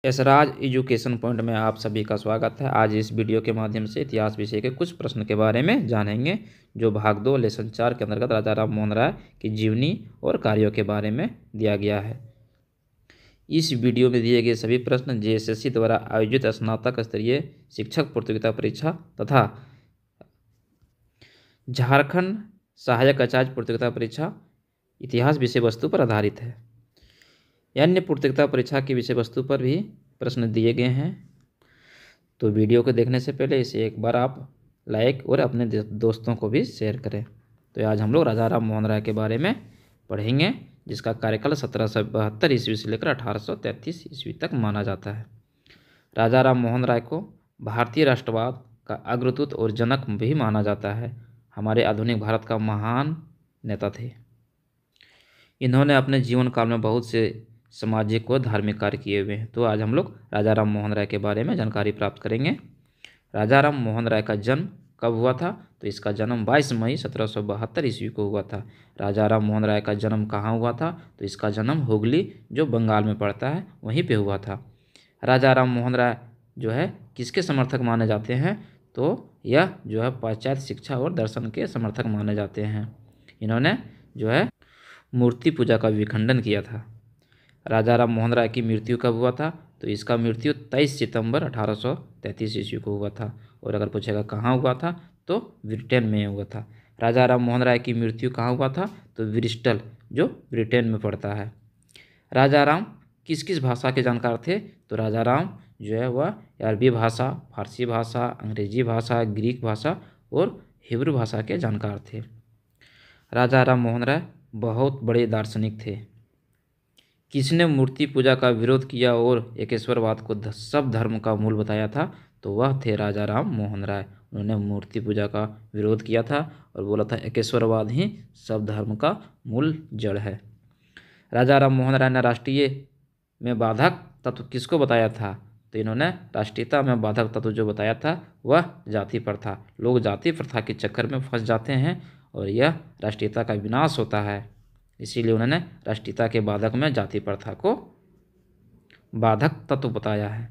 Yashraj education point में आप सभी का स्वागत है। आज इस वीडियो के माध्यम से इतिहास विषय के कुछ प्रश्न के बारे में जानेंगे, जो भाग 2 लेसन 4 के अंतर्गत राजा राम मोहन राय की जीवनी और कार्यों के बारे में दिया गया है। इस वीडियो में दिए गए सभी प्रश्न जेएसएससी द्वारा आयोजित स्नातक स्तरीय शिक्षक प्रतियोगिता परीक्षा तथा झारखंड सहायक आचार्य प्रतियोगिता परीक्षा इतिहास विषय वस्तु पर आधारित है। अन्य प्रतियोगिता परीक्षा की विषय वस्तु पर भी प्रश्न दिए गए हैं। तो वीडियो को देखने से पहले इसे एक बार आप लाइक और अपने दोस्तों को भी शेयर करें। तो आज हम लोग राजा राम मोहन राय के बारे में पढ़ेंगे, जिसका कार्यकाल 1772 ईस्वी से लेकर 1833 ईस्वी तक माना जाता है। राजा राम मोहन राय को भारतीय राष्ट्रवाद का अग्रदूत और जनक भी माना जाता है। हमारे आधुनिक भारत का महान नेता थे। इन्होंने अपने जीवन काल में बहुत से सामाजिक और धार्मिक कार्य किए हुए हैं। तो आज हम लोग राजा राम मोहन राय के बारे में जानकारी प्राप्त करेंगे। राजा राम मोहन राय का जन्म कब हुआ था? तो इसका जन्म 22 मई 1772 ईस्वी को हुआ था। राजा राम मोहन राय का जन्म कहाँ हुआ था? तो इसका जन्म हुगली, जो बंगाल में पड़ता है, वहीं पे हुआ था। राजा राम मोहन राय जो है किसके समर्थक माने जाते हैं? तो यह जो है पाश्चात्य शिक्षा और दर्शन के समर्थक माने जाते हैं। इन्होंने जो है मूर्ति पूजा का विखंडन किया था। राजा राम मोहन राय की मृत्यु कब हुआ था? तो इसका मृत्यु 23 सितंबर 1833 ईस्वी को हुआ था। और अगर पूछेगा कहाँ हुआ था, तो ब्रिटेन में हुआ था। राजा राम मोहन राय की मृत्यु कहाँ हुआ था? तो ब्रिस्टल, जो ब्रिटेन में पड़ता है। राजा राम किस किस भाषा के जानकार थे? तो राजा राम जो है वह अरबी भाषा, फारसी भाषा, अंग्रेजी भाषा, ग्रीक भाषा और हिब्रू भाषा के जानकार थे। राजा राम मोहन राय बहुत बड़े दार्शनिक थे। किसने मूर्ति पूजा का विरोध किया और एकेश्वरवाद को सब धर्म का मूल बताया था? तो वह थे राजा राम मोहन राय। उन्होंने मूर्ति पूजा का विरोध किया था और बोला था एकेश्वरवाद ही सब धर्म का मूल जड़ है। राजा राम मोहन राय ने राष्ट्रीय में बाधक तत्व किसको बताया था? तो इन्होंने राष्ट्रीयता में बाधक तत्व जो बताया था वह जाति प्रथा। लोग जाति प्रथा के चक्कर में फंस जाते हैं और यह राष्ट्रीयता का विनाश होता है। इसीलिए उन्होंने राष्ट्रीयता के बाधक में जाति प्रथा को बाधक तत्व बताया है।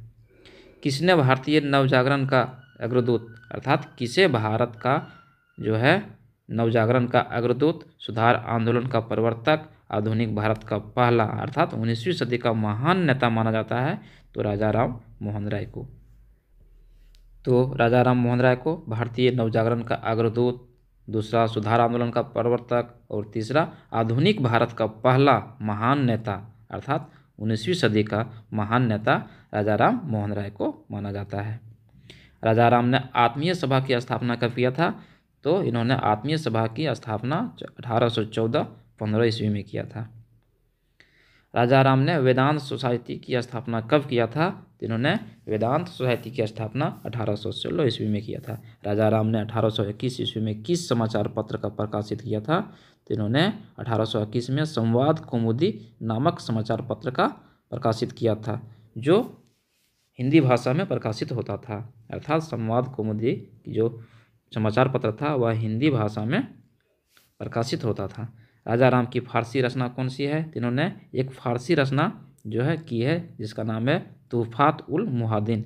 किसने भारतीय नवजागरण का अग्रदूत, अर्थात किसे भारत का जो है नवजागरण का अग्रदूत, सुधार आंदोलन का प्रवर्तक, आधुनिक भारत का पहला अर्थात 19वीं सदी का महान नेता माना जाता है? तो राजा राम मोहन राय को। तो राजा राम मोहन राय को भारतीय नवजागरण का अग्रदूत, दूसरा सुधार आंदोलन का प्रवर्तक और तीसरा आधुनिक भारत का पहला महान नेता अर्थात 19वीं सदी का महान नेता राजा राम मोहन राय को माना जाता है। राजा राम ने आत्मीय सभा की स्थापना कब किया था? तो इन्होंने आत्मीय सभा की स्थापना 1814-15 ईस्वी में किया था। राजा राम ने वेदांत सोसाइटी की स्थापना कब किया था? तो इन्होंने वेदांत सोसाइटी की स्थापना 1816 ईस्वी में किया था। राजा राम ने 1821 ईस्वी में किस समाचार पत्र का प्रकाशित किया था? तो इन्होंने 1821 में संवाद कौमुदी नामक समाचार पत्र का प्रकाशित किया था, जो हिंदी भाषा में प्रकाशित होता था। अर्थात संवाद कौमुदी जो समाचार पत्र था वह हिंदी भाषा में प्रकाशित होता था। राजा राम की फारसी रचना कौन सी है? इन्होंने एक फारसी रचना जो है की है, जिसका नाम है तुफात उल मुहादिन।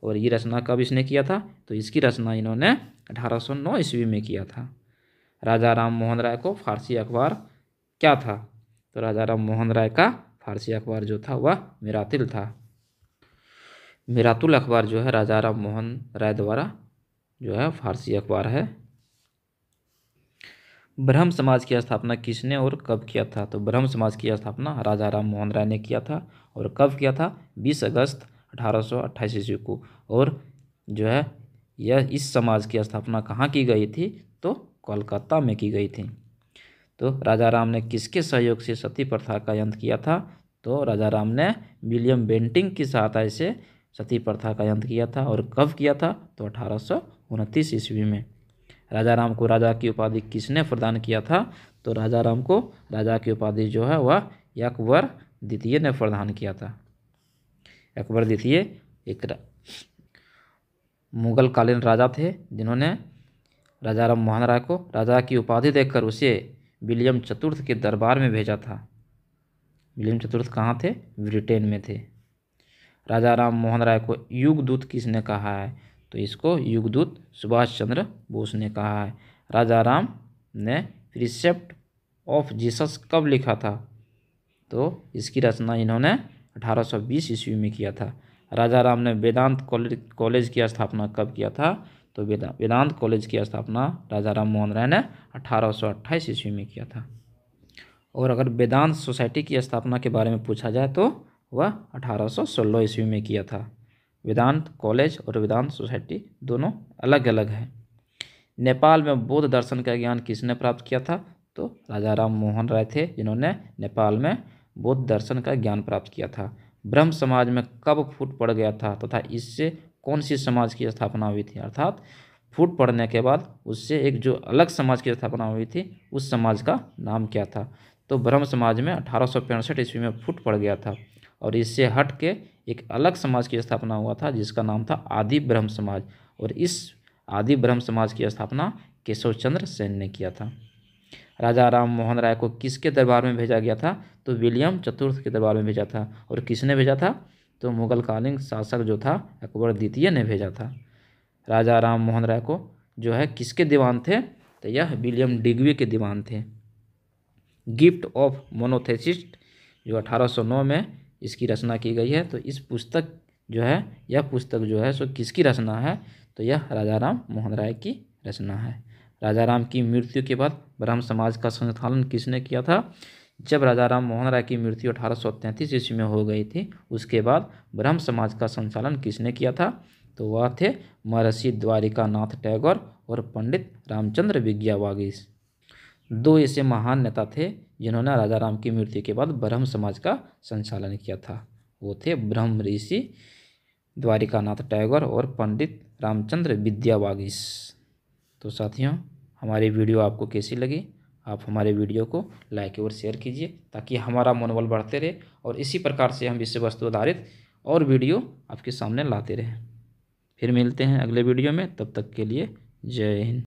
और ये रचना कब इसने किया था? तो इसकी रचना इन्होंने 1809 ईस्वी में किया था। राजा राम मोहन राय को फारसी अखबार क्या था? तो राजा राम मोहन राय का फारसी अखबार जो था वह मिरातिल था। मिरातुल अखबार जो है राजा राम मोहन राय द्वारा जो है फारसी अखबार है। ब्रह्म समाज की स्थापना किसने और कब किया था? तो ब्रह्म समाज की स्थापना राजा राम मोहन राय ने किया था। और कब किया था? 20 अगस्त 1828 ईस्वी को। और जो है यह इस समाज की स्थापना कहाँ की गई थी? तो कोलकाता में की गई थी। तो राजा राम ने किसके सहयोग से सती प्रथा का अंत किया था? तो राजा राम ने विलियम बेंटिंक की सहायता से सती प्रथा का अंत किया था। और कब किया था? तो 1829 ईस्वी में। राजा राम को राजा की उपाधि किसने प्रदान किया था? तो राजा राम को राजा की उपाधि जो है वह अकबर द्वितीय ने प्रदान किया था। अकबर द्वितीय एक मुगल कालीन राजा थे, जिन्होंने राजा राम मोहन राय को राजा की उपाधि देकर उसे विलियम चतुर्थ के दरबार में भेजा था। विलियम चतुर्थ कहाँ थे? ब्रिटेन में थे। राजा राम मोहन राय को युगदूत किसने कहा है? तो इसको युगदूत सुभाष चंद्र बोस ने कहा है। राजा राम ने प्रिसेप्ट ऑफ जीसस कब लिखा था? तो इसकी रचना इन्होंने 1820 ईस्वी में किया था। राजा राम ने वेदांत कॉलेज की स्थापना कब किया था? तो वेदांत कॉलेज की स्थापना राजा राम मोहन राय ने 1828 ईस्वी में किया था। और अगर वेदांत सोसाइटी की स्थापना के बारे में पूछा जाए तो वह 1816 ईस्वी में किया था। वेदांत कॉलेज और वेदांत सोसाइटी दोनों अलग अलग है। नेपाल में बौद्ध दर्शन का ज्ञान किसने प्राप्त किया था? तो राजा राम मोहन राय थे जिन्होंने नेपाल में बौद्ध दर्शन का ज्ञान प्राप्त किया था। ब्रह्म समाज में कब फूट पड़ गया था तथा इससे कौन सी समाज की स्थापना हुई थी? अर्थात फूट पड़ने के बाद उससे एक जो अलग समाज की स्थापना हुई थी उस समाज का नाम क्या था? तो ब्रह्म समाज में 1865 ईस्वी में फूट पड़ गया था और इससे हट के एक अलग समाज की स्थापना हुआ था जिसका नाम था आदि ब्रह्म समाज। और इस आदि ब्रह्म समाज की स्थापना केशव चंद्र सेन ने किया था। राजा राम मोहन राय को किसके दरबार में भेजा गया था? तो विलियम चतुर्थ के दरबार में भेजा था। और किसने भेजा था? तो मुगलकालीन शासक जो था अकबर द्वितीय ने भेजा था। राजा राम मोहन राय को जो है किसके दीवान थे? तो यह विलियम डिग्वी के दीवान थे। गिफ्ट ऑफ मोनोथेसिस्ट जो 1809 में इसकी रचना की गई है। तो इस पुस्तक जो है यह पुस्तक जो है सो किसकी रचना है? तो यह राजा राम मोहन राय की रचना है। राजा राम की मृत्यु के बाद ब्रह्म समाज का संचालन किसने किया था? जब राजा राम मोहन राय की मृत्यु 1833 ईस्वी में हो गई थी उसके बाद ब्रह्म समाज का संचालन किसने किया था? तो वह थे महर्षि द्वारिकानाथ टैगोर और पंडित रामचंद्र विद्यावागीश। दो ऐसे महान नेता थे जिन्होंने राजा राम की मृत्यु के बाद ब्रह्म समाज का संचालन किया था। वो थे ब्रह्म ऋषि द्वारिकानाथ टैगोर और पंडित रामचंद्र विद्यावागीश। तो साथियों, हमारी वीडियो आपको कैसी लगी? आप हमारे वीडियो को लाइक और शेयर कीजिए ताकि हमारा मनोबल बढ़ते रहे और इसी प्रकार से हम विषय वस्तु आधारित और वीडियो आपके सामने लाते रहें। फिर मिलते हैं अगले वीडियो में, तब तक के लिए जय हिंद।